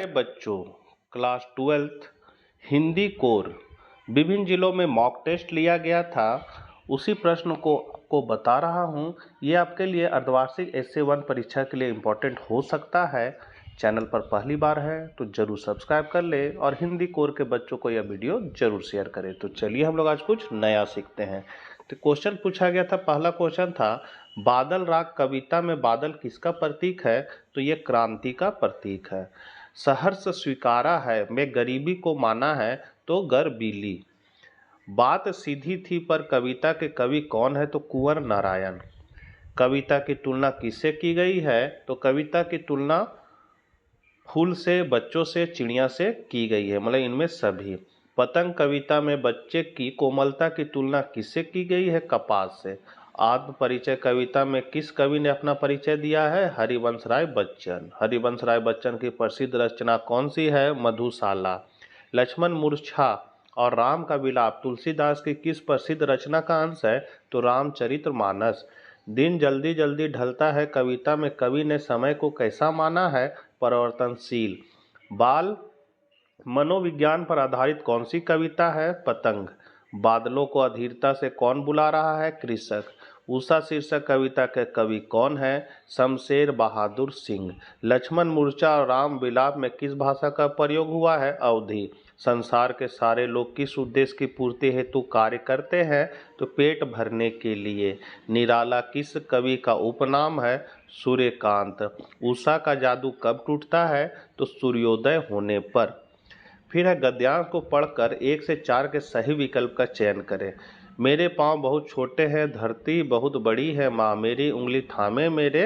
बच्चों, class 12th Hindi core विभिन्न जिलों में मॉक टेस्ट लिया गया था। उसी प्रश्न को आपको बता रहा हूं। ये आपके लिए अर्धवार्षिक एसए 1 परीक्षा के लिए इम्पोर्टेंट हो सकता है। चैनल पर पहली बार है तो जरूर सब्सक्राइब कर ले और हिंदी कोर के बच्चों को यह वीडियो जरूर शेयर करें। तो चलिए हम लोग आज कुछ नया सीखते हैं। तो क्वेश्चन पूछा गया था, पहला क्वेश्चन था बादल राग कविता में बादल किसका प्रतीक है? तो ये क्रांति का प्रतीक है। सहर्ष स्वीकारा है में गरीबी को माना है तो गर्बीली। बात सीधी थी पर कविता के कवि कौन है? तो कुंवर नारायण। कविता की तुलना किससे की गई है? तो कविता की तुलना फूल से, बच्चों से, चिड़िया से की गई है, मतलब इनमें सभी। पतंग कविता में बच्चे की कोमलता की तुलना किससे की गई है? कपास से। आत्म परिचय कविता में किस कवि ने अपना परिचय दिया है? हरिवंश राय बच्चन। हरिवंश राय बच्चन की प्रसिद्ध रचना कौन सी है? मधुशाला। लक्ष्मण मूर्छा और राम का विलाप तुलसीदास की किस प्रसिद्ध रचना का अंश है? तो रामचरितमानस। दिन जल्दी जल्दी ढलता है कविता में कवि ने समय को कैसा माना है? परिवर्तनशील। बाल मनोविज्ञान पर आधारित कौन सी कविता है? पतंग। बादलों को अधीरता से कौन बुला रहा है? कृषक। उषा शीर्षक कविता के कवि कौन है? शमशेर बहादुर सिंह। लक्ष्मण मूर्छा और राम विलाप में किस भाषा का प्रयोग हुआ है? अवधी। संसार के सारे लोग किस उद्देश्य की पूर्ति हेतु कार्य करते हैं? तो पेट भरने के लिए। निराला किस कवि का उपनाम है? सूर्यकांत। उषा का जादू कब टूटता है? तो सूर्योदय होने पर। फिर है गद्यांश को पढ़कर 1 से 4 के सही विकल्प का चयन करें। मेरे पाँव बहुत छोटे हैं, धरती बहुत बड़ी है माँ, मेरी उंगली थामे मेरे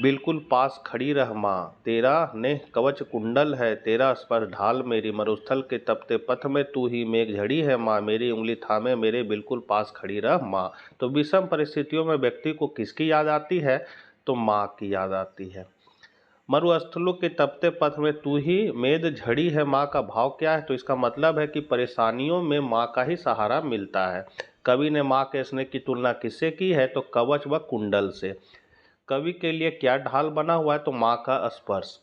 बिल्कुल पास खड़ी रह माँ, तेरा नेह कवच कुंडल है, तेरा स्पर्श ढाल मेरी, मरुस्थल के तपते पथ में तू ही मेघ झड़ी है माँ, मेरी उंगली थामे मेरे बिल्कुल पास खड़ी रह माँ। तो विषम परिस्थितियों में व्यक्ति को किसकी याद आती है? तो माँ की याद आती है। मरुस्थलों के तपते पथ में तू ही मेघ झड़ी है माँ का भाव क्या है? तो इसका मतलब है कि परेशानियों में माँ का ही सहारा मिलता है। कवि ने माँ के स्नेह की तुलना किससे की है? तो कवच व कुंडल से। कवि के लिए क्या ढाल बना हुआ है? तो माँ का स्पर्श।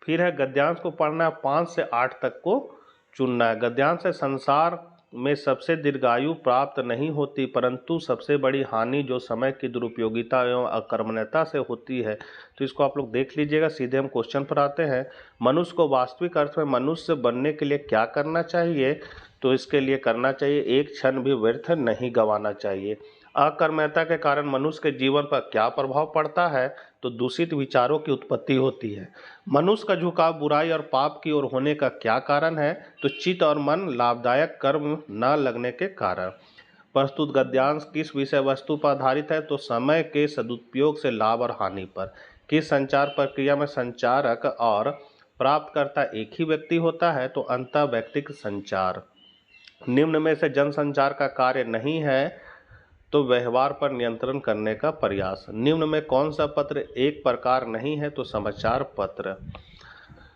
फिर है गद्यांश को पढ़ना है, 5 से 8 तक को चुनना है। गद्यांश से संसार में सबसे दीर्घायु प्राप्त नहीं होती, परंतु सबसे बड़ी हानि जो समय की दुरुपयोगिता एवं अकर्मण्यता से होती है। तो इसको आप लोग देख लीजिएगा। सीधे हम क्वेश्चन पर आते हैं। मनुष्य को वास्तविक अर्थ में मनुष्य बनने के लिए क्या करना चाहिए? तो इसके लिए करना चाहिए, एक क्षण भी व्यर्थ नहीं गंवाना चाहिए। अकर्मण्यता के कारण मनुष्य के जीवन पर क्या प्रभाव पड़ता है? तो दूषित विचारों की उत्पत्ति होती है। मनुष्य का झुकाव बुराई और पाप की ओर होने का क्या कारण है? तो चित्त और मन लाभदायक कर्म न लगने के कारण। प्रस्तुत गद्यांश किस विषय वस्तु पर आधारित है? तो समय के सदुपयोग से लाभ और हानि पर। किस संचार प्रक्रिया में संचारक और प्राप्तकर्ता एक ही व्यक्ति होता है? तो अंतः व्यक्तिक संचार। निम्न में से जनसंचार का कार्य नहीं है तो व्यवहार पर नियंत्रण करने का प्रयास। निम्न में कौन सा पत्र एक प्रकार नहीं है? तो समाचार पत्र।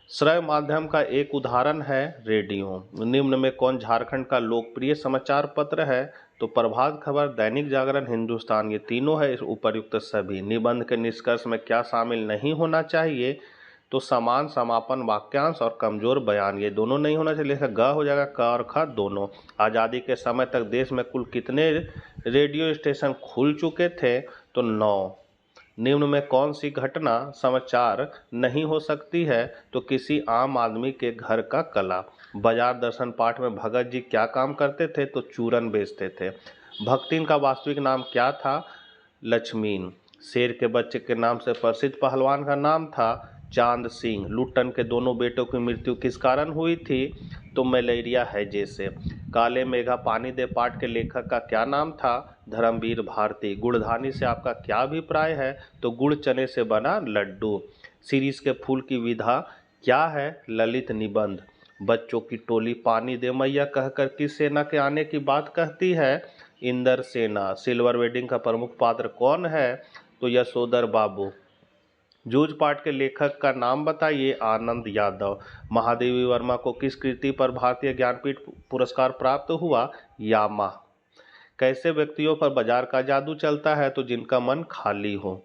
श्रव्य माध्यम का एक उदाहरण है रेडियो। निम्न में कौन झारखंड का लोकप्रिय समाचार पत्र है? तो प्रभात खबर, दैनिक जागरण, हिंदुस्तान। ये तीनों है उपर्युक्त सभी। निबंध के निष्कर्ष में क्या शामिल नहीं होना चाहिए? तो समान, समापन, वाक्यांश और कमजोर बयान, ये दोनों नहीं होना चाहिए। ग हो जाएगा, क और ख दोनों। आज़ादी के समय तक देश में कुल कितने रेडियो स्टेशन खुल चुके थे? तो 9। निम्न में कौन सी घटना समाचार नहीं हो सकती है? तो किसी आम आदमी के घर का कला। बाजार दर्शन पाठ में भगत जी क्या काम करते थे? तो चूरन बेचते थे। भक्तिन का वास्तविक नाम क्या था? लक्ष्मीन। शेर के बच्चे के नाम से प्रसिद्ध पहलवान का नाम था चांद सिंह। लुट्टन के दोनों बेटों की मृत्यु किस कारण हुई थी? तो मलेरिया हैजे से। काले मेघा पानी दे पाठ के लेखक का क्या नाम था? धर्मवीर भारती। गुड़धानी से आपका क्या अभिप्राय है? तो गुड़ चने से बना लड्डू। शिरीष के फूल की विधा क्या है? ललित निबंध। बच्चों की टोली पानी दे मैया कहकर किस सेना के आने की बात कहती है? इंदर सेना। सिल्वर वेडिंग का प्रमुख पात्र कौन है? तो यशोधर बाबू। जूझ पाठ के लेखक का नाम बताइए? आनंद यादव। महादेवी वर्मा को किस कृति पर भारतीय ज्ञानपीठ पुरस्कार प्राप्त हुआ? यामा। कैसे व्यक्तियों पर बाजार का जादू चलता है? तो जिनका मन खाली हो।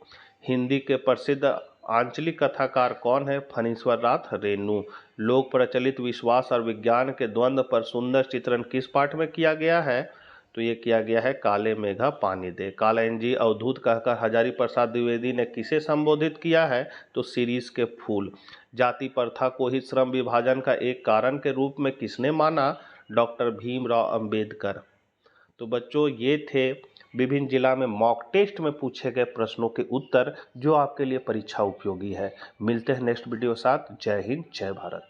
हिंदी के प्रसिद्ध आंचलिक कथाकार कौन है? फणीश्वर नाथ रेणु। लोक प्रचलित विश्वास और विज्ञान के द्वंद्व पर सुंदर चित्रण किस पाठ में किया गया है? तो ये किया गया है काले मेघा पानी दे। कालंजी अवधूत कहकर हजारी प्रसाद द्विवेदी ने किसे संबोधित किया है? तो शिरीष के फूल। जाति प्रथा को ही श्रम विभाजन का एक कारण के रूप में किसने माना? डॉक्टर भीमराव अंबेडकर। तो बच्चों ये थे विभिन्न जिला में मॉक टेस्ट में पूछे गए प्रश्नों के उत्तर जो आपके लिए परीक्षा उपयोगी है। मिलते हैं नेक्स्ट वीडियो साथ। जय हिंद, जय भारत।